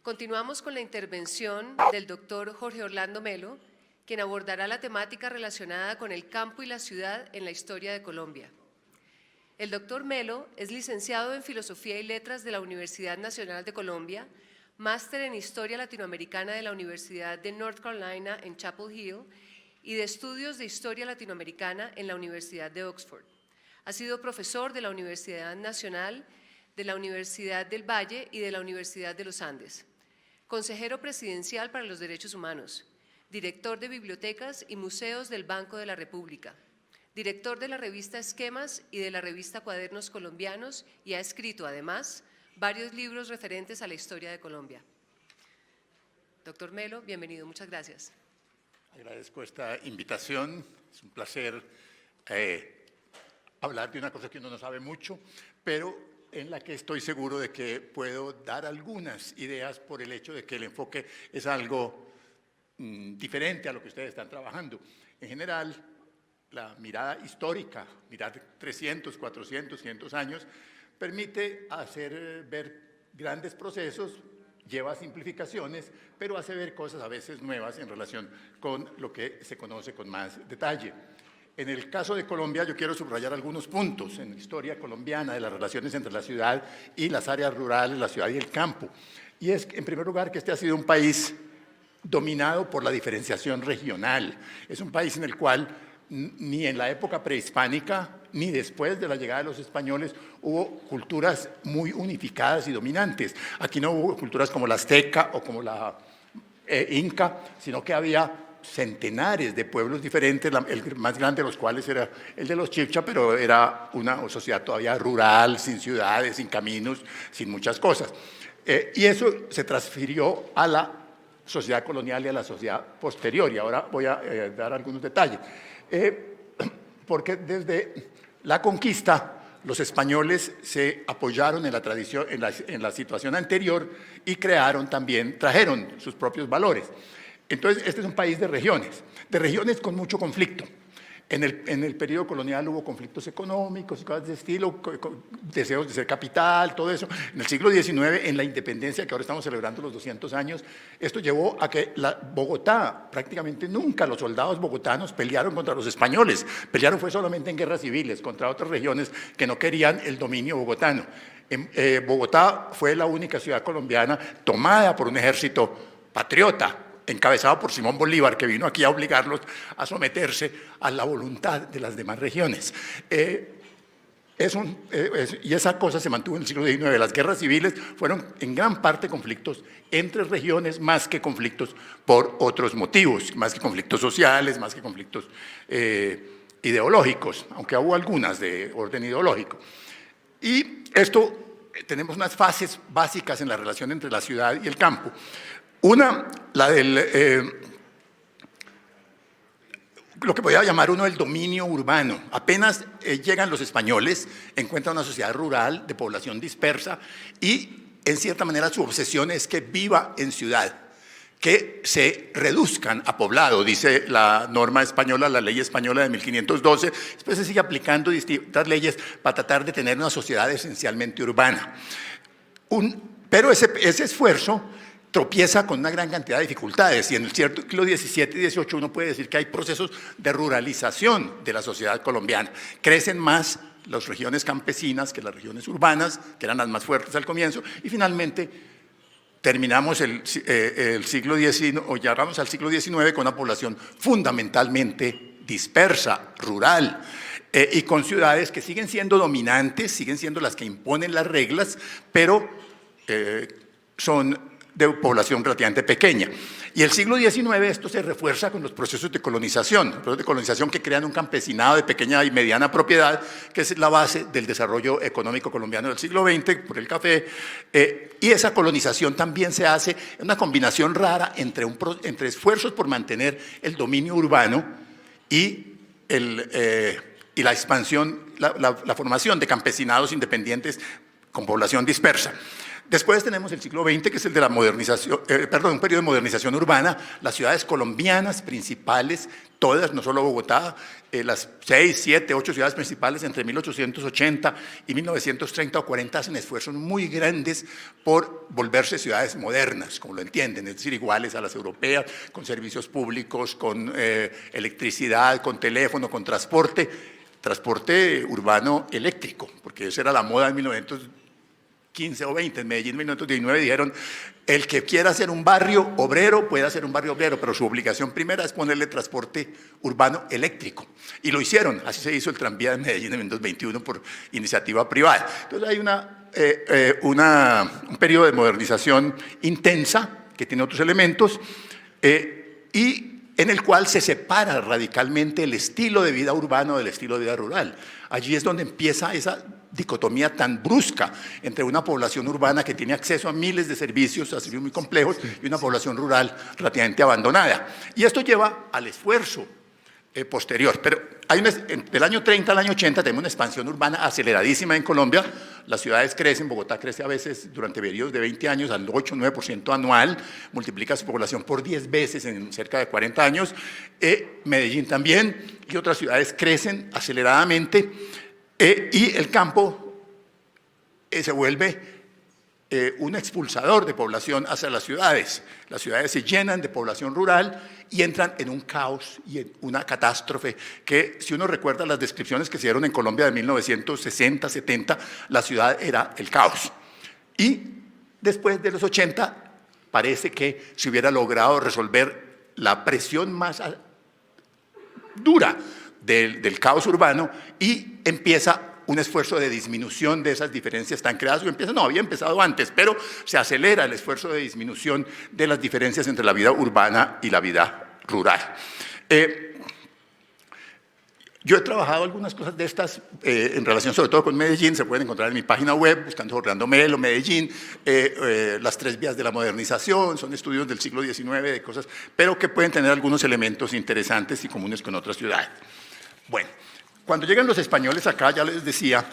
Continuamos con la intervención del doctor Jorge Orlando Melo, quien abordará la temática relacionada con el campo y la ciudad en la historia de Colombia. El doctor Melo es licenciado en Filosofía y Letras de la Universidad Nacional de Colombia, máster en Historia Latinoamericana de la Universidad de North Carolina en Chapel Hill y de Estudios de Historia Latinoamericana en la Universidad de Oxford. Ha sido profesor de la Universidad Nacional, de la Universidad del Valle y de la Universidad de los Andes. Consejero presidencial para los derechos humanos, director de bibliotecas y museos del Banco de la República, director de la revista Esquemas y de la revista Cuadernos Colombianos, y ha escrito, además, varios libros referentes a la historia de Colombia. Doctor Melo, bienvenido, muchas gracias. Agradezco esta invitación, es un placer hablar de una cosa que uno no sabe mucho, pero en la que estoy seguro de que puedo dar algunas ideas por el hecho de que el enfoque es algo diferente a lo que ustedes están trabajando. En general, la mirada histórica, mirar 300, 400, 500 años, permite hacer ver grandes procesos, lleva simplificaciones, pero hace ver cosas a veces nuevas en relación con lo que se conoce con más detalle. En el caso de Colombia, yo quiero subrayar algunos puntos en la historia colombiana de las relaciones entre la ciudad y las áreas rurales, la ciudad y el campo. Y es, en primer lugar, que este ha sido un país dominado por la diferenciación regional. Es un país en el cual ni en la época prehispánica ni después de la llegada de los españoles hubo culturas muy unificadas y dominantes. Aquí no hubo culturas como la azteca o como la inca, sino que había centenares de pueblos diferentes, el más grande de los cuales era el de los Chibcha, pero era una sociedad todavía rural, sin ciudades, sin caminos, sin muchas cosas. Y eso se transfirió a la sociedad colonial y a la sociedad posterior, y ahora voy a dar algunos detalles. Porque desde la conquista los españoles se apoyaron en la tradición, en la situación anterior y trajeron sus propios valores. Entonces, este es un país de regiones con mucho conflicto. En el periodo colonial hubo conflictos económicos y cosas de estilo, deseos de ser capital, todo eso. En el siglo XIX, en la independencia, que ahora estamos celebrando los 200 años, esto llevó a que Bogotá, prácticamente nunca los soldados bogotanos pelearon contra los españoles, fue solamente en guerras civiles contra otras regiones que no querían el dominio bogotano. Bogotá fue la única ciudad colombiana tomada por un ejército patriota, encabezado por Simón Bolívar, que vino aquí a obligarlos a someterse a la voluntad de las demás regiones. Y esa cosa se mantuvo en el siglo XIX. Las guerras civiles fueron en gran parte conflictos entre regiones, más que conflictos por otros motivos, más que conflictos sociales, más que conflictos ideológicos, aunque hubo algunas de orden ideológico. Y tenemos unas fases básicas en la relación entre la ciudad y el campo. Una, la del, lo que voy a llamar el dominio urbano. Apenas llegan los españoles, encuentran una sociedad rural de población dispersa y, en cierta manera, su obsesión es que viva en ciudad, que se reduzcan a poblado, dice la norma española, la ley española de 1512. Después se sigue aplicando distintas leyes para tratar de tener una sociedad esencialmente urbana. Pero ese esfuerzo tropieza con una gran cantidad de dificultades, y en el siglo XVII y XVIII uno puede decir que hay procesos de ruralización de la sociedad colombiana. Crecen más las regiones campesinas que las regiones urbanas, que eran las más fuertes al comienzo, y finalmente terminamos el siglo XIX, o llegamos al siglo XIX con una población fundamentalmente dispersa, rural, y con ciudades que siguen siendo dominantes, siguen siendo las que imponen las reglas, pero son de población relativamente pequeña. Y el siglo XIX esto se refuerza con los procesos de colonización, que crean un campesinado de pequeña y mediana propiedad, que es la base del desarrollo económico colombiano del siglo XX, por el café, y esa colonización también se hace en una combinación rara entre esfuerzos por mantener el dominio urbano y la expansión, la formación de campesinados independientes con población dispersa. Después tenemos el siglo XX, que es el de la modernización, un periodo de modernización urbana. Las ciudades colombianas principales, todas, no solo Bogotá, las 6, 7, 8 ciudades principales entre 1880 y 1930 o 40 hacen esfuerzos muy grandes por volverse ciudades modernas, como lo entienden, es decir, iguales a las europeas, con servicios públicos, con electricidad, con teléfono, con transporte urbano eléctrico, porque esa era la moda en 1915 o 20, en Medellín en 1919 dijeron, el que quiera hacer un barrio obrero puede hacer un barrio obrero, pero su obligación primera es ponerle transporte urbano eléctrico. Y lo hicieron, así se hizo el tranvía de Medellín en 1921 por iniciativa privada. Entonces hay un periodo de modernización intensa que tiene otros elementos y en el cual se separa radicalmente el estilo de vida urbano del estilo de vida rural. Allí es donde empieza esa dicotomía tan brusca entre una población urbana que tiene acceso a miles de servicios muy complejos y una población rural relativamente abandonada. Y esto lleva al esfuerzo posterior. Pero del año 30 al año 80 tenemos una expansión urbana aceleradísima en Colombia. Las ciudades crecen, Bogotá crece a veces durante periodos de 20 años al 8-9% anual, multiplica su población por 10 veces en cerca de 40 años. Medellín también y otras ciudades crecen aceleradamente. Y el campo se vuelve un expulsador de población hacia las ciudades. Las ciudades se llenan de población rural y entran en un caos y en una catástrofe que, si uno recuerda las descripciones que se dieron en Colombia de 1960, 70, la ciudad era el caos. Y después de los 80 parece que se hubiera logrado resolver la presión más dura del caos urbano y empieza un esfuerzo de disminución de esas diferencias tan creadas. Había empezado antes, pero se acelera el esfuerzo de disminución de las diferencias entre la vida urbana y la vida rural. Yo he trabajado algunas cosas de estas en relación sobre todo con Medellín, se pueden encontrar en mi página web, buscando Jorge Orlando Melo, Medellín, las 3 vías de la modernización, son estudios del siglo XIX de cosas, pero que pueden tener algunos elementos interesantes y comunes con otras ciudades. Bueno, cuando llegan los españoles acá, ya les decía,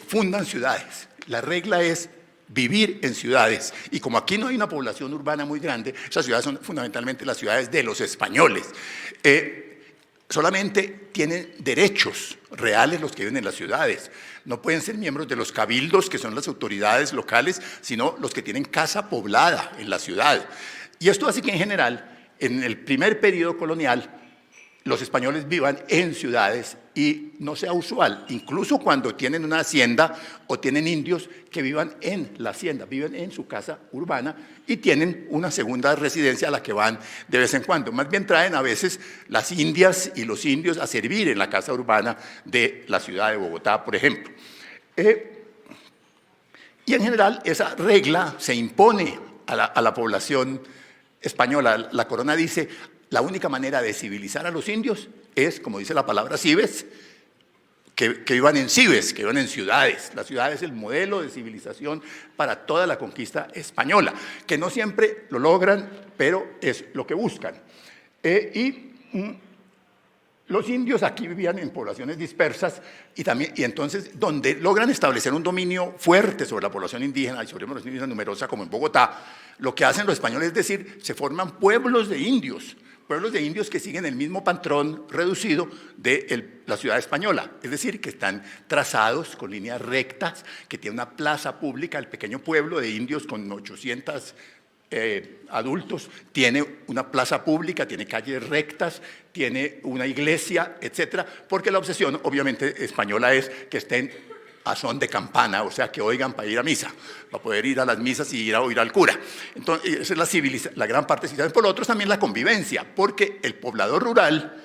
fundan ciudades. La regla es vivir en ciudades. Y como aquí no hay una población urbana muy grande, esas ciudades son fundamentalmente las ciudades de los españoles. Solamente tienen derechos reales los que viven en las ciudades. No pueden ser miembros de los cabildos, que son las autoridades locales, sino los que tienen casa poblada en la ciudad. Y esto hace que en general, en el primer periodo colonial, los españoles vivan en ciudades y no sea usual, incluso cuando tienen una hacienda o tienen indios que vivan en la hacienda, viven en su casa urbana y tienen una segunda residencia a la que van de vez en cuando. Más bien traen a veces las indias y los indios a servir en la casa urbana de la ciudad de Bogotá, por ejemplo. Y en general esa regla se impone a la población española. La corona dice: la única manera de civilizar a los indios es, como dice la palabra cibes, que vivan en cibes, que vivan en ciudades. La ciudad es el modelo de civilización para toda la conquista española, que no siempre lo logran, pero es lo que buscan. Los indios aquí vivían en poblaciones dispersas y entonces donde logran establecer un dominio fuerte sobre la población indígena y sobre una población indígena numerosa como en Bogotá, lo que hacen los españoles es decir, se forman pueblos de indios que siguen el mismo patrón reducido de la ciudad española, es decir, que están trazados con líneas rectas, que tiene una plaza pública. El pequeño pueblo de indios con 800 adultos tiene una plaza pública, tiene calles rectas, tiene una iglesia, etcétera, porque la obsesión obviamente española es que estén a son de campana, o sea, que oigan para ir a misa, para poder ir a las misas y ir a oír al cura. Entonces, esa es la gran parte de civilización. Por lo otro, también la convivencia, porque el poblador rural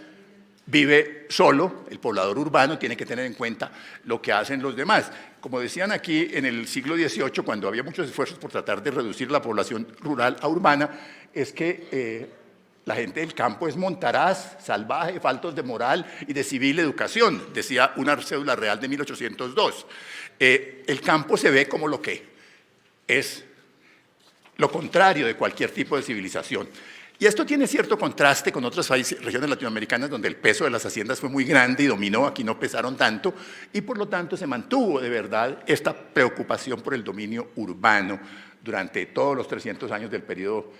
vive solo, el poblador urbano tiene que tener en cuenta lo que hacen los demás. Como decían aquí en el siglo XVIII, cuando había muchos esfuerzos por tratar de reducir la población rural a urbana, es que la gente del campo es montaraz, salvaje, faltos de moral y de civil educación, decía una cédula real de 1802. El campo se ve como lo que es lo contrario de cualquier tipo de civilización. Y esto tiene cierto contraste con otras regiones latinoamericanas donde el peso de las haciendas fue muy grande y dominó, aquí no pesaron tanto, y por lo tanto se mantuvo de verdad esta preocupación por el dominio urbano durante todos los 300 años del periodo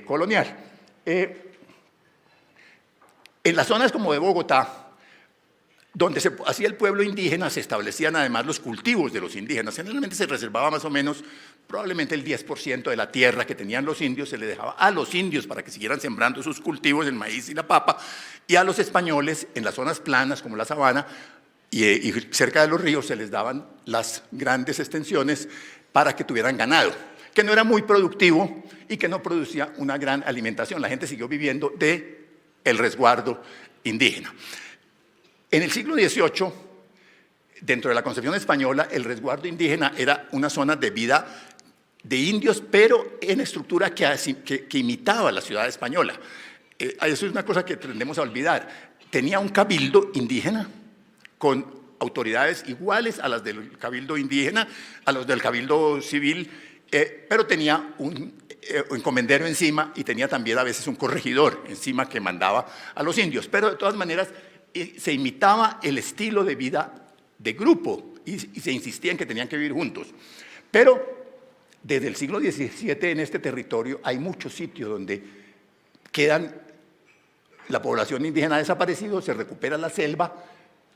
colonial. En las zonas como de Bogotá, donde se hacía el pueblo indígena, se establecían además los cultivos de los indígenas. Generalmente se reservaba más o menos, probablemente el 10% de la tierra que tenían los indios, se le dejaba a los indios para que siguieran sembrando sus cultivos, el maíz y la papa, y a los españoles, en las zonas planas como la sabana y cerca de los ríos, se les daban las grandes extensiones para que tuvieran ganado, que no era muy productivo y que no producía una gran alimentación. La gente siguió viviendo del resguardo indígena. En el siglo XVIII, dentro de la concepción española, el resguardo indígena era una zona de vida de indios, pero en estructura que imitaba la ciudad española. Eso es una cosa que tendemos a olvidar. Tenía un cabildo indígena con autoridades iguales a las del cabildo indígena, a los del cabildo civil, pero tenía un encomendero encima y tenía también a veces un corregidor encima que mandaba a los indios. Pero de todas maneras se imitaba el estilo de vida de grupo y se insistía en que tenían que vivir juntos. Pero desde el siglo XVII en este territorio hay muchos sitios donde quedan, la población indígena ha desaparecido, se recupera la selva,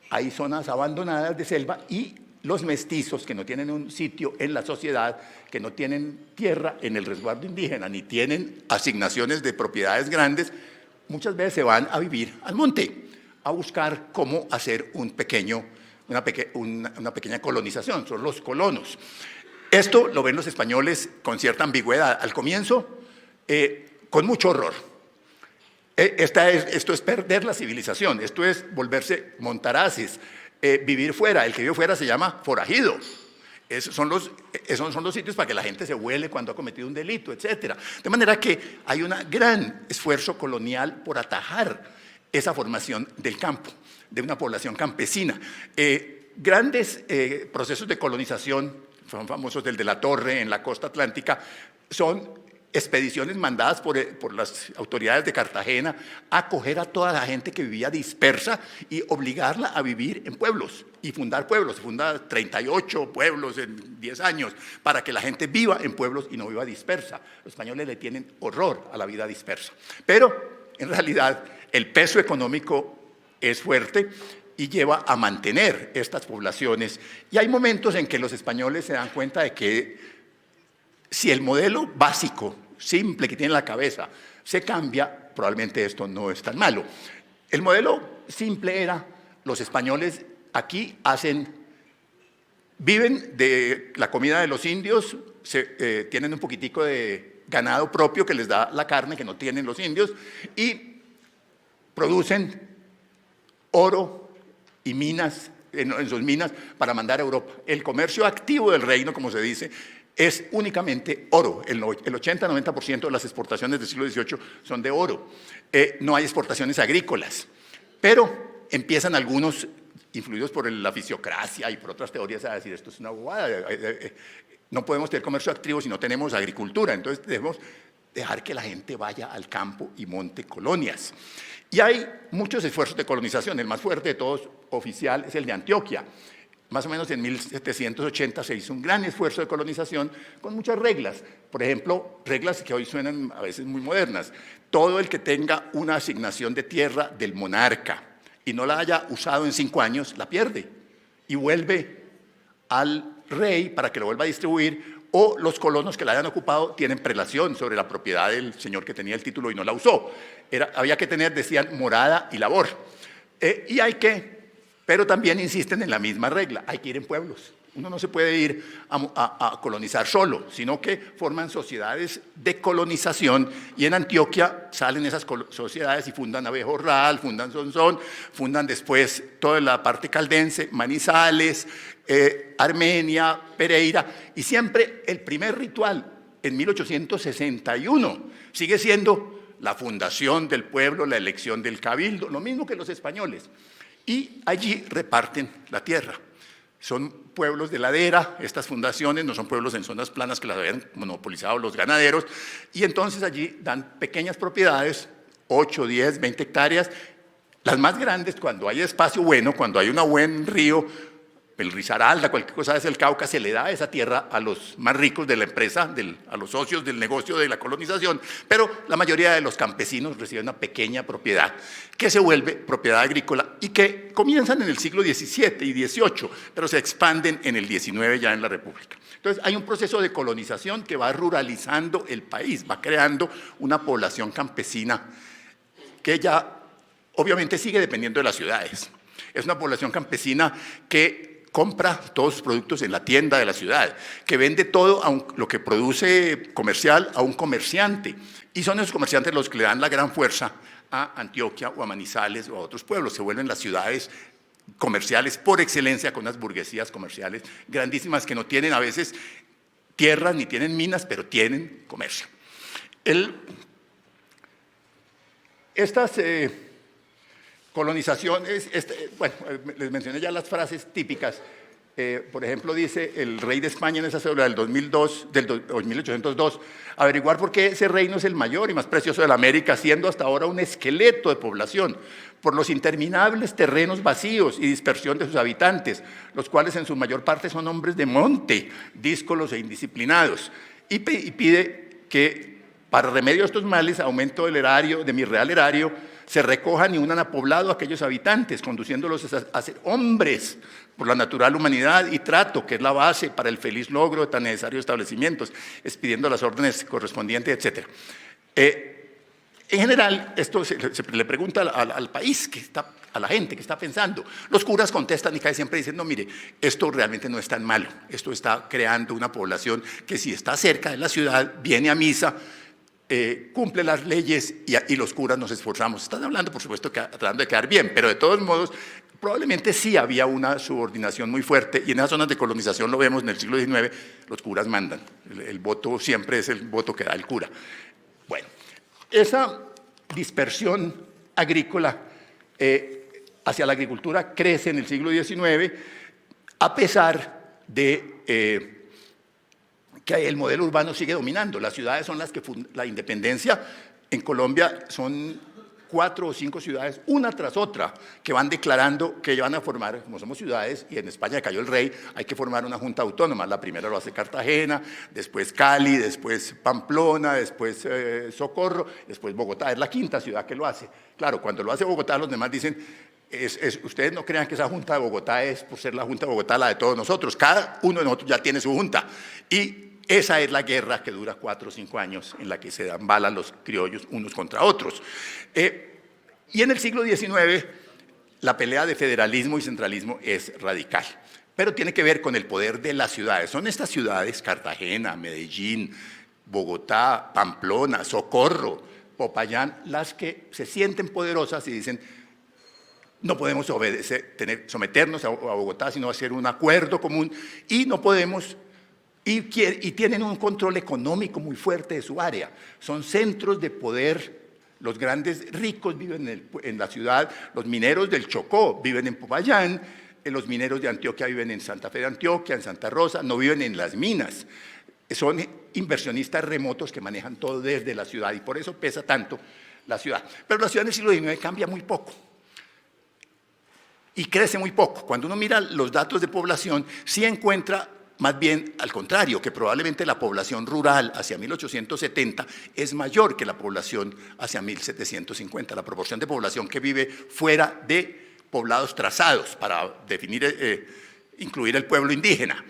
hay zonas abandonadas de selva y los mestizos que no tienen un sitio en la sociedad, que no tienen tierra en el resguardo indígena, ni tienen asignaciones de propiedades grandes, muchas veces se van a vivir al monte, a buscar cómo hacer una pequeña colonización, son los colonos. Esto lo ven los españoles con cierta ambigüedad. Al comienzo, con mucho horror. Esto es perder la civilización, esto es volverse montaraces, vivir fuera. El que vive fuera se llama forajido. Esos son los sitios para que la gente se huele cuando ha cometido un delito, etc. De manera que hay un gran esfuerzo colonial por atajar esa formación del campo, de una población campesina. Grandes procesos de colonización, son famosos del de la Torre en la costa atlántica, son expediciones mandadas por las autoridades de Cartagena a acoger a toda la gente que vivía dispersa y obligarla a vivir en pueblos y fundar pueblos. Se funda 38 pueblos en 10 años para que la gente viva en pueblos y no viva dispersa. Los españoles le tienen horror a la vida dispersa. Pero, en realidad, el peso económico es fuerte y lleva a mantener estas poblaciones. Y hay momentos en que los españoles se dan cuenta de que si el modelo básico, simple que tiene en la cabeza, se cambia, probablemente esto no es tan malo. El modelo simple era, los españoles aquí viven de la comida de los indios, tienen un poquitico de ganado propio que les da la carne que no tienen los indios y producen oro y minas, en sus minas, para mandar a Europa. El comercio activo del reino, como se dice, es únicamente oro. El 80-90% de las exportaciones del siglo XVIII son de oro. No hay exportaciones agrícolas, pero empiezan algunos, influidos por la fisiocracia y por otras teorías, a decir, esto es una bobada, no podemos tener comercio activo si no tenemos agricultura, entonces debemos dejar que la gente vaya al campo y monte colonias. Y hay muchos esfuerzos de colonización, el más fuerte de todos oficial es el de Antioquia. Más o menos en 1780 se hizo un gran esfuerzo de colonización con muchas reglas. Por ejemplo, reglas que hoy suenan a veces muy modernas. Todo el que tenga una asignación de tierra del monarca y no la haya usado en 5 años, la pierde y vuelve al rey para que lo vuelva a distribuir, o los colonos que la hayan ocupado tienen prelación sobre la propiedad del señor que tenía el título y no la usó. Había que tener, decían, morada y labor. Pero también insisten en la misma regla, hay que ir en pueblos. Uno no se puede ir a colonizar solo, sino que forman sociedades de colonización y en Antioquia salen esas sociedades y fundan Abejorral, fundan Sonsón, fundan después toda la parte caldense, Manizales, Armenia, Pereira, y siempre el primer ritual en 1861 sigue siendo la fundación del pueblo, la elección del cabildo, lo mismo que los españoles. Y allí reparten la tierra. Son pueblos de ladera, estas fundaciones, no son pueblos en zonas planas que las habían monopolizado los ganaderos, y entonces allí dan pequeñas propiedades, 8, 10, 20 hectáreas, las más grandes cuando hay espacio bueno, cuando hay un buen río, el Risaralda, cualquier cosa desde el Cauca, se le da esa tierra a los más ricos de la empresa, a los socios del negocio de la colonización, pero la mayoría de los campesinos reciben una pequeña propiedad que se vuelve propiedad agrícola y que comienzan en el siglo XVII y XVIII, pero se expanden en el XIX ya en la República. Entonces hay un proceso de colonización que va ruralizando el país, va creando una población campesina que ya obviamente sigue dependiendo de las ciudades. Es una población campesina que compra todos sus productos en la tienda de la ciudad, que vende todo lo que produce comercial a un comerciante. Y son esos comerciantes los que le dan la gran fuerza a Antioquia o a Manizales o a otros pueblos. Se vuelven las ciudades comerciales por excelencia, con unas burguesías comerciales grandísimas que no tienen a veces tierras ni tienen minas, pero tienen comercio. Estas colonizaciones, bueno, les mencioné ya las frases típicas. Por ejemplo, dice el rey de España en esa cédula del 1802, averiguar por qué ese reino es el mayor y más precioso de la América, siendo hasta ahora un esqueleto de población, por los interminables terrenos vacíos y dispersión de sus habitantes, los cuales en su mayor parte son hombres de monte, díscolos e indisciplinados, y pide que para remedio a estos males, aumento del erario, de mi real erario, se recojan y unan a poblado a aquellos habitantes, conduciéndolos a ser hombres por la natural humanidad y trato, que es la base para el feliz logro de tan necesarios establecimientos, expidiendo las órdenes correspondientes, etc. En general, esto se le pregunta al país, a la gente que está pensando. Los curas contestan y casi siempre dicen, no, mire, esto realmente no es tan malo, esto está creando una población que si está cerca de la ciudad, viene a misa, cumple las leyes y los curas nos esforzamos. Están hablando, por supuesto, tratando de quedar bien, pero de todos modos, probablemente sí había una subordinación muy fuerte y en esas zonas de colonización lo vemos en el siglo XIX, los curas mandan. El voto siempre es el voto que da el cura. Bueno, esa dispersión agrícola hacia la agricultura crece en el siglo XIX a pesar de que el modelo urbano sigue dominando. Las ciudades son las que la independencia en Colombia son 4 o 5 ciudades, una tras otra, que van declarando que van a formar, como somos ciudades, y en España cayó el rey, hay que formar una junta autónoma. La primera lo hace Cartagena, después Cali, después Pamplona, después Socorro, después Bogotá. Es la quinta ciudad que lo hace. Claro, cuando lo hace Bogotá, los demás dicen, ustedes no crean que esa junta de Bogotá es por ser la junta de Bogotá la de todos nosotros. Cada uno de nosotros ya tiene su junta. Y esa es la guerra que dura 4 o 5 años en la que se dan balas los criollos unos contra otros. Y en el siglo XIX la pelea de federalismo y centralismo es radical, pero tiene que ver con el poder de las ciudades. Son estas ciudades, Cartagena, Medellín, Bogotá, Pamplona, Socorro, Popayán, las que se sienten poderosas y dicen, no podemos someternos a Bogotá, sino hacer un acuerdo común y no podemos. Y tienen un control económico muy fuerte de su área. Son centros de poder. Los grandes ricos viven en la ciudad. Los mineros del Chocó viven en Popayán. Los mineros de Antioquia viven en Santa Fe de Antioquia, en Santa Rosa. No viven en las minas. Son inversionistas remotos que manejan todo desde la ciudad y por eso pesa tanto la ciudad. Pero la ciudad en el siglo XIX cambia muy poco. Y crece muy poco. Cuando uno mira los datos de población, sí encuentra más bien al contrario, que probablemente la población rural hacia 1870 es mayor que la población hacia 1750, la proporción de población que vive fuera de poblados trazados para incluir el pueblo indígena.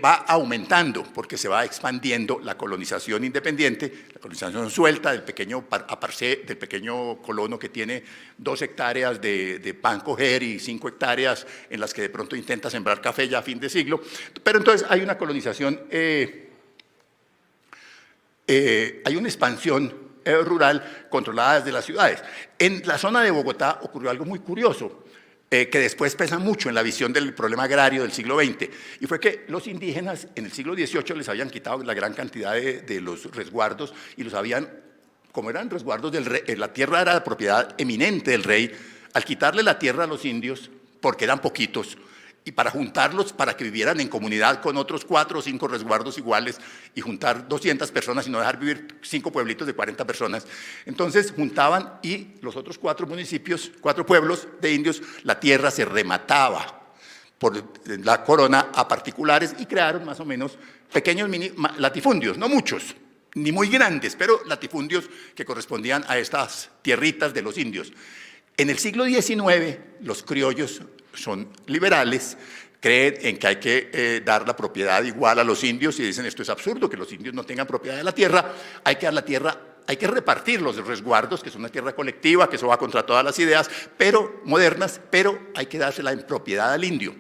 Va aumentando porque se va expandiendo la colonización independiente, la colonización suelta del pequeño del pequeño colono que tiene 2 hectáreas de pan coger y 5 hectáreas en las que de pronto intenta sembrar café ya a fin de siglo. Pero entonces hay una colonización, hay una expansión rural controlada desde las ciudades. En la zona de Bogotá ocurrió algo muy curioso. Que después pesa mucho en la visión del problema agrario del siglo XX, y fue que los indígenas en el siglo XVIII les habían quitado la gran cantidad de los resguardos y los habían, como eran resguardos del rey, la tierra era la propiedad eminente del rey, al quitarle la tierra a los indios, porque eran poquitos, y para juntarlos, para que vivieran en comunidad con otros 4 o 5 resguardos iguales y juntar 200 personas y no dejar vivir 5 pueblitos de 40 personas. Entonces juntaban y los otros 4 municipios, 4 pueblos de indios, la tierra se remataba por la corona a particulares y crearon más o menos pequeños latifundios, no muchos, ni muy grandes, pero latifundios que correspondían a estas tierritas de los indios. En el siglo XIX, los criollos son liberales, creen en que hay que dar la propiedad igual a los indios y dicen esto es absurdo, que los indios no tengan propiedad de la tierra, hay que dar la tierra, hay que repartir los resguardos, que es una tierra colectiva, que eso va contra todas las ideas pero modernas, pero hay que dársela en propiedad al indio.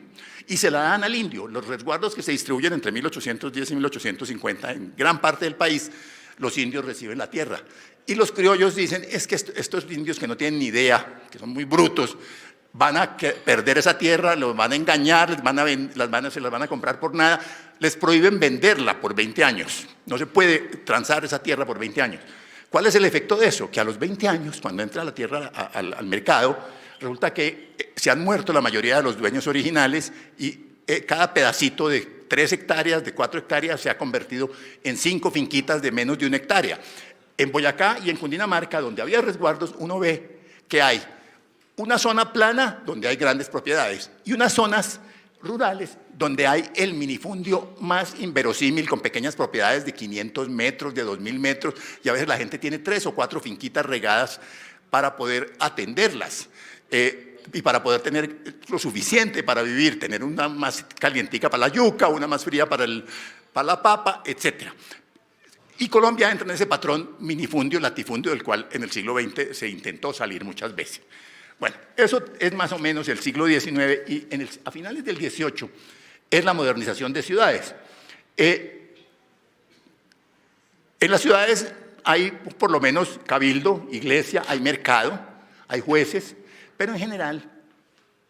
Y se la dan al indio. Los resguardos que se distribuyen entre 1810 y 1850 en gran parte del país, los indios reciben la tierra. Y los criollos dicen, es que estos indios que no tienen ni idea, que son muy brutos, van a perder esa tierra, los van a engañar, se las van a comprar por nada, les prohíben venderla por 20 años. No se puede transar esa tierra por 20 años. ¿Cuál es el efecto de eso? Que a los 20 años, cuando entra la tierra al mercado, resulta que se han muerto la mayoría de los dueños originales y cada pedacito de 3 hectáreas, de 4 hectáreas, se ha convertido en 5 finquitas de menos de 1 hectárea. En Boyacá y en Cundinamarca, donde había resguardos, uno ve que hay una zona plana donde hay grandes propiedades y unas zonas rurales donde hay el minifundio más inverosímil con pequeñas propiedades de 500 metros, de 2000 metros y a veces la gente tiene 3 o 4 finquitas regadas para poder atenderlas y para poder tener lo suficiente para vivir, tener una más calientica para la yuca, una más fría para la papa, etcétera. Y Colombia entra en ese patrón minifundio, latifundio, del cual en el siglo XX se intentó salir muchas veces. Bueno, eso es más o menos el siglo XIX y a finales del XVIII es la modernización de ciudades. En las ciudades hay por lo menos cabildo, iglesia, hay mercado, hay jueces, pero en general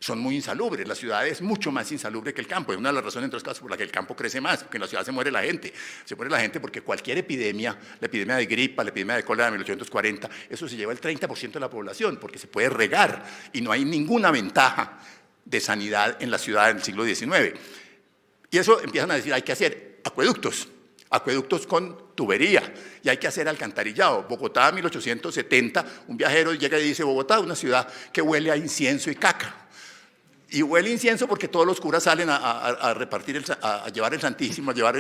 son muy insalubres. La ciudad es mucho más insalubre que el campo. Es una de las razones, en otros casos, por la que el campo crece más, porque en la ciudad se muere la gente. Se muere la gente porque cualquier epidemia, la epidemia de gripa, la epidemia de cólera de 1840, eso se lleva el 30% de la población, porque se puede regar y no hay ninguna ventaja de sanidad en la ciudad en el siglo XIX. Y eso empiezan a decir, hay que hacer acueductos con tubería y hay que hacer alcantarillado. Bogotá, 1870, un viajero llega y dice, Bogotá, una ciudad que huele a incienso y caca. Y huele incienso porque todos los curas salen a repartir, a llevar el Santísimo, a llevar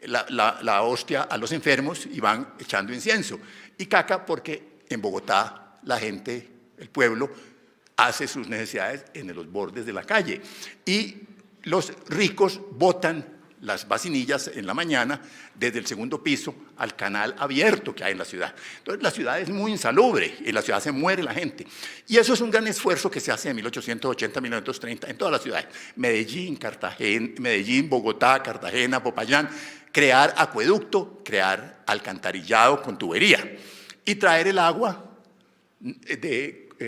la hostia a los enfermos y van echando incienso. Y caca porque en Bogotá la gente, el pueblo, hace sus necesidades en los bordes de la calle. Y los ricos botan las vacinillas en la mañana desde el segundo piso al canal abierto que hay en la ciudad. Entonces la ciudad es muy insalubre y en la ciudad se muere la gente. Y eso es un gran esfuerzo que se hace en 1880, 1930 en todas las ciudades. Medellín, Bogotá, Cartagena, Popayán, crear acueducto, crear alcantarillado con tubería y traer el agua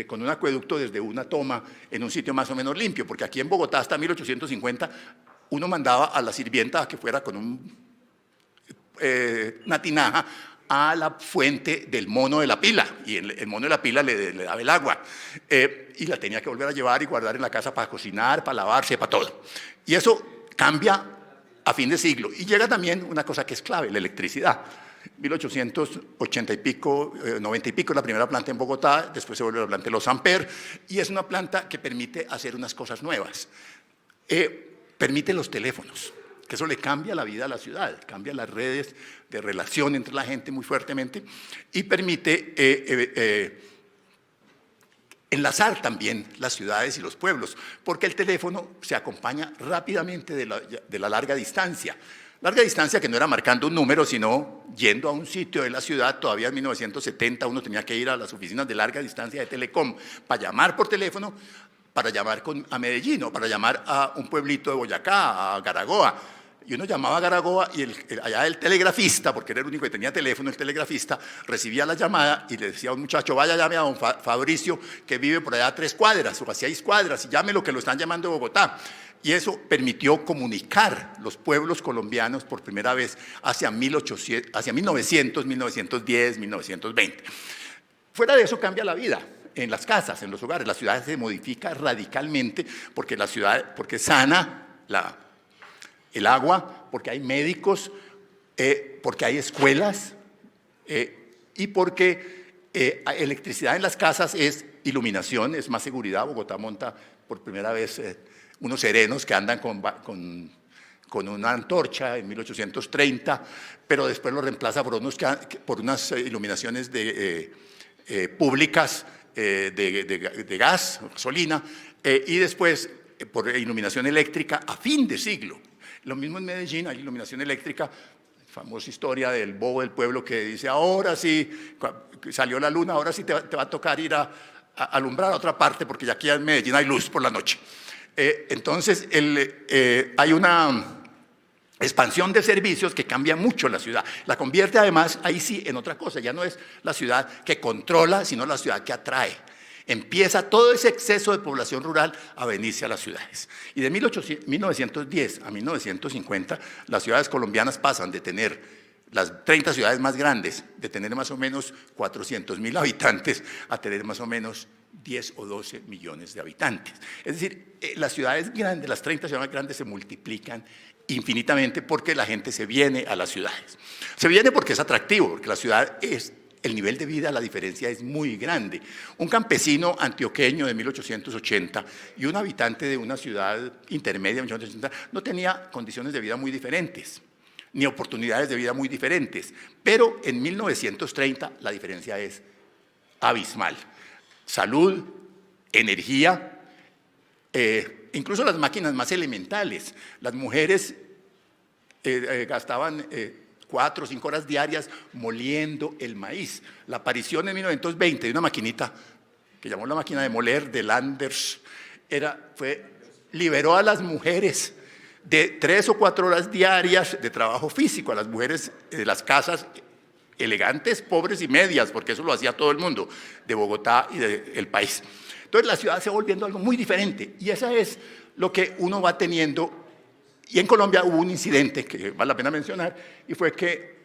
con un acueducto desde una toma en un sitio más o menos limpio, porque aquí en Bogotá hasta 1850 uno mandaba a la sirvienta a que fuera con una tinaja a la fuente del mono de la pila, y el mono de la pila le daba el agua, y la tenía que volver a llevar y guardar en la casa para cocinar, para lavarse, para todo. Y eso cambia a fin de siglo, y llega también una cosa que es clave, la electricidad. 1880 y pico, 90 y pico, la primera planta en Bogotá, después se vuelve la planta de los Amper, y es una planta que permite hacer unas cosas nuevas. Permite los teléfonos, que eso le cambia la vida a la ciudad, cambia las redes de relación entre la gente muy fuertemente y permite enlazar también las ciudades y los pueblos, porque el teléfono se acompaña rápidamente de la larga distancia. Larga distancia que no era marcando un número, sino yendo a un sitio de la ciudad. Todavía en 1970 uno tenía que ir a las oficinas de larga distancia de Telecom para llamar por teléfono, para llamar a Medellín o para llamar a un pueblito de Boyacá, a Garagoa. Y uno llamaba a Garagoa y allá el telegrafista, porque era el único que tenía teléfono, el telegrafista recibía la llamada y le decía a un muchacho, vaya, llame a don Fabricio, que vive por allá a 3 cuadras o a 6 cuadras, y llámelo que lo están llamando de Bogotá. Y eso permitió comunicar los pueblos colombianos por primera vez hacia 1900, 1910, 1920. Fuera de eso cambia la vida. en las casas, en los hogares. La ciudad se modifica radicalmente porque la ciudad, porque sana el agua, porque hay médicos, porque hay escuelas y porque electricidad en las casas es iluminación, es más seguridad. Bogotá monta por primera vez unos serenos que andan con una antorcha en 1830, pero después lo reemplaza por unas iluminaciones públicas de gas, gasolina, y después por iluminación eléctrica a fin de siglo. Lo mismo en Medellín, hay iluminación eléctrica, famosa historia del bobo del pueblo que dice, ahora sí, salió la luna, ahora sí te va a tocar ir a alumbrar a otra parte, porque ya aquí en Medellín hay luz por la noche. Entonces, hay una expansión de servicios que cambia mucho la ciudad. La convierte además, ahí sí, en otra cosa. Ya no es la ciudad que controla, sino la ciudad que atrae. Empieza todo ese exceso de población rural a venirse a las ciudades. Y de 1910 a 1950, las ciudades colombianas pasan de tener las 30 ciudades más grandes, de tener más o menos 400.000 habitantes, a tener más o menos 10 o 12 millones de habitantes. Es decir, las ciudades grandes, las 30 ciudades más grandes se multiplican infinitamente porque la gente se viene a las ciudades. Se viene porque es atractivo, porque la ciudad es, el nivel de vida, la diferencia es muy grande. Un campesino antioqueño de 1880 y un habitante de una ciudad intermedia de 1880 no tenía condiciones de vida muy diferentes, ni oportunidades de vida muy diferentes, pero en 1930 la diferencia es abismal. Salud, energía, incluso las máquinas más elementales. Las mujeres gastaban 4 o 5 horas diarias moliendo el maíz. La aparición en 1920 de una maquinita que llamó la máquina de moler de Landers liberó a las mujeres de 3 o 4 horas diarias de trabajo físico, a las mujeres de las casas elegantes, pobres y medias, porque eso lo hacía todo el mundo, de Bogotá y del país. Entonces la ciudad se va volviendo algo muy diferente y eso es lo que uno va teniendo. Y en Colombia hubo un incidente que vale la pena mencionar y fue que,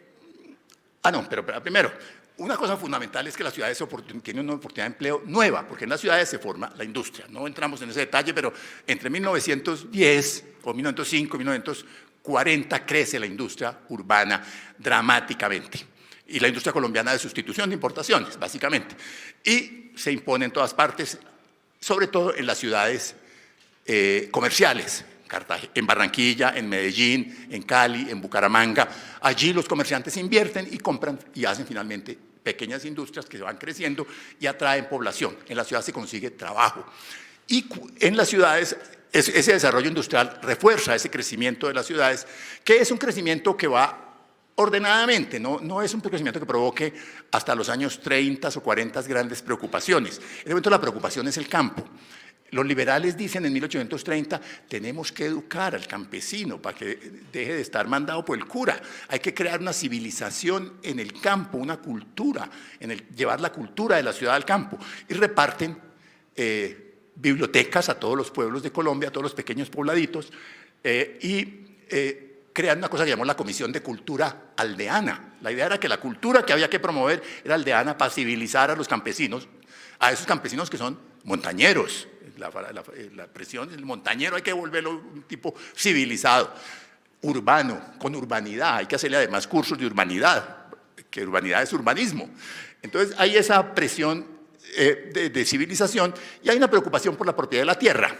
pero primero, una cosa fundamental es que las ciudades tienen una oportunidad de empleo nueva, porque en las ciudades se forma la industria. No entramos en ese detalle, pero entre 1910 o 1905 y 1940 crece la industria urbana dramáticamente. Y la industria colombiana de sustitución de importaciones, básicamente. Y se impone en todas partes, sobre todo en las ciudades comerciales, en Barranquilla, en Medellín, en Cali, en Bucaramanga. Allí los comerciantes invierten y compran y hacen finalmente pequeñas industrias que van creciendo y atraen población. En la ciudad se consigue trabajo. Y en las ciudades ese desarrollo industrial refuerza ese crecimiento de las ciudades, que es un crecimiento que va ordenadamente, no es un crecimiento que provoque hasta los años 30 o 40 grandes preocupaciones. En este momento la preocupación es el campo. Los liberales dicen en 1830, tenemos que educar al campesino para que deje de estar mandado por el cura. Hay que crear una civilización en el campo, una cultura, llevar la cultura de la ciudad al campo. Y reparten bibliotecas a todos los pueblos de Colombia, a todos los pequeños pobladitos, crean una cosa que llamó la Comisión de Cultura Aldeana. La idea era que la cultura que había que promover era aldeana para civilizar a los campesinos, a esos campesinos que son montañeros. La presión del montañero hay que volverlo un tipo civilizado, urbano, con urbanidad. Hay que hacerle además cursos de urbanidad, que urbanidad es urbanismo. Entonces hay esa presión de civilización y hay una preocupación por la propiedad de la tierra,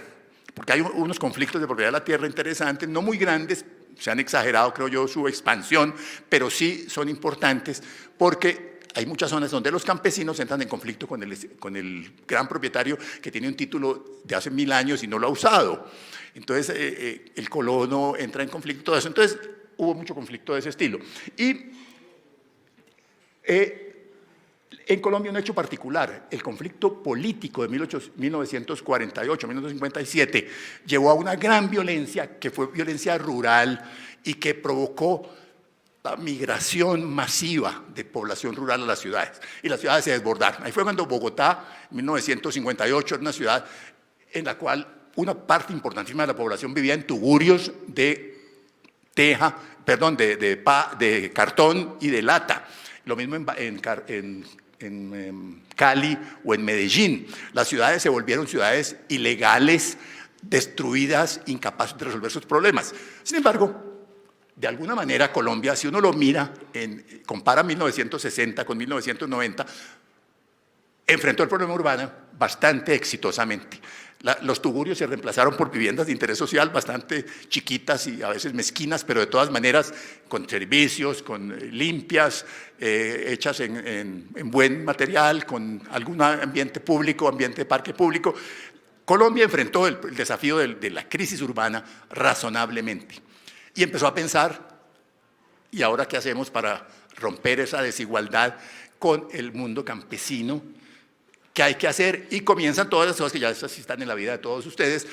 porque hay unos conflictos de propiedad de la tierra interesantes, no muy grandes, se han exagerado, creo yo, su expansión, pero sí son importantes porque hay muchas zonas donde los campesinos entran en conflicto con el gran propietario que tiene un título de hace 1000 años y no lo ha usado. Entonces, el colono entra en conflicto, todo eso. Entonces, hubo mucho conflicto de ese estilo. Y en Colombia un hecho particular, el conflicto político de 1948-1957 llevó a una gran violencia, que fue violencia rural y que provocó la migración masiva de población rural a las ciudades. Y las ciudades se desbordaron. Ahí fue cuando Bogotá, en 1958, era una ciudad en la cual una parte importantísima de la población vivía en tugurios de cartón y de lata. Lo mismo en Cali o en Medellín. Las ciudades se volvieron ciudades ilegales, destruidas, incapaces de resolver sus problemas. Sin embargo, de alguna manera Colombia, si uno lo mira, compara 1960 con 1990, enfrentó el problema urbano bastante exitosamente. Los tugurios se reemplazaron por viviendas de interés social bastante chiquitas y a veces mezquinas, pero de todas maneras con servicios, con limpias, hechas en buen material, con algún ambiente público, ambiente de parque público. Colombia enfrentó el desafío de la crisis urbana razonablemente y empezó a pensar, ¿y ahora qué hacemos para romper esa desigualdad con el mundo campesino? ¿Qué hay que hacer? Y comienzan todas las cosas que ya están en la vida de todos ustedes,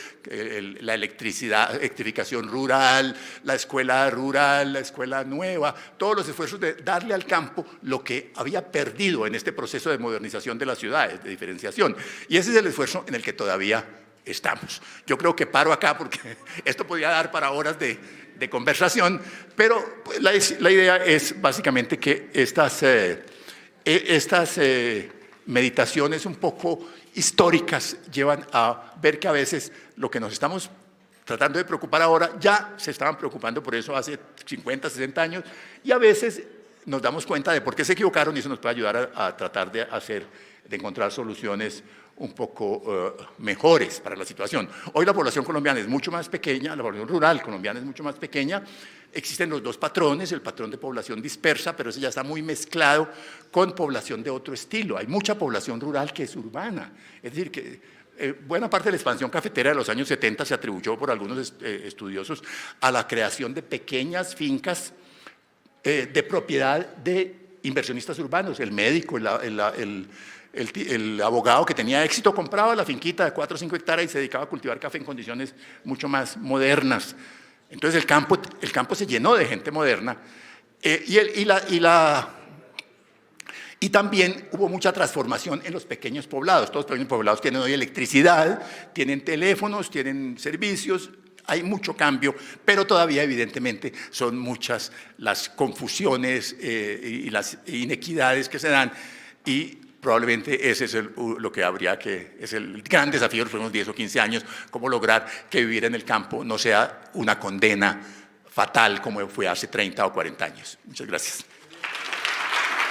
la electrificación rural, la escuela nueva, todos los esfuerzos de darle al campo lo que había perdido en este proceso de modernización de las ciudades, de diferenciación. Y ese es el esfuerzo en el que todavía estamos. Yo creo que paro acá porque esto podría dar para horas de conversación, pero la idea es básicamente que estas meditaciones un poco históricas llevan a ver que a veces lo que nos estamos tratando de preocupar ahora ya se estaban preocupando por eso hace 50, 60 años y a veces nos damos cuenta de por qué se equivocaron y eso nos puede ayudar a tratar de encontrar soluciones un poco mejores para la situación. Hoy la población colombiana es mucho más pequeña, la población rural colombiana es mucho más pequeña. Existen los dos patrones, el patrón de población dispersa, pero ese ya está muy mezclado con población de otro estilo. Hay mucha población rural que es urbana, es decir, que buena parte de la expansión cafetera de los años 70 se atribuyó por algunos estudiosos a la creación de pequeñas fincas de propiedad de inversionistas urbanos. El médico, el abogado que tenía éxito compraba la finquita de 4 o 5 hectáreas y se dedicaba a cultivar café en condiciones mucho más modernas. Entonces el campo se llenó de gente moderna y también hubo mucha transformación en los pequeños poblados. Todos los pequeños poblados tienen hoy electricidad, tienen teléfonos, tienen servicios. Hay mucho cambio, pero todavía evidentemente son muchas las confusiones y las inequidades que se dan y probablemente ese es es el gran desafío de los próximos 10 o 15 años, cómo lograr que vivir en el campo no sea una condena fatal como fue hace 30 o 40 años. Muchas gracias.